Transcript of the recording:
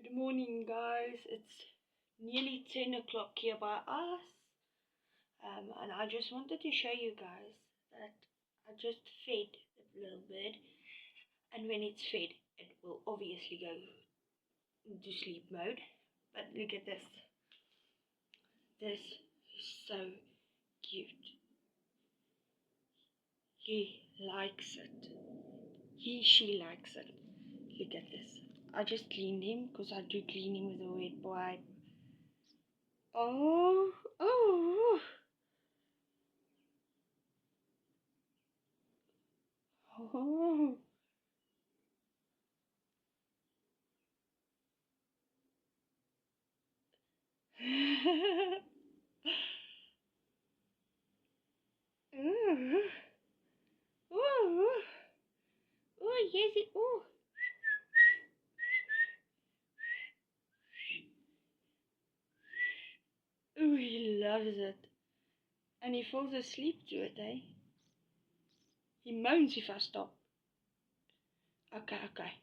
Good morning, guys. It's nearly 10 o'clock here by us. And I just wanted to show you guys that I just fed the little bird. And when it's fed, it will obviously go into sleep mode. But look at this. This is so cute. He likes it. She likes it. Look at this. I just cleaned him because I do clean him with a wet wipe. Oh. Oh. Oh. Ooh. Ooh. Oh, yes, it. Oh. Ooh, he loves it. And he falls asleep to it, eh? He moans if I stop. Okay, okay.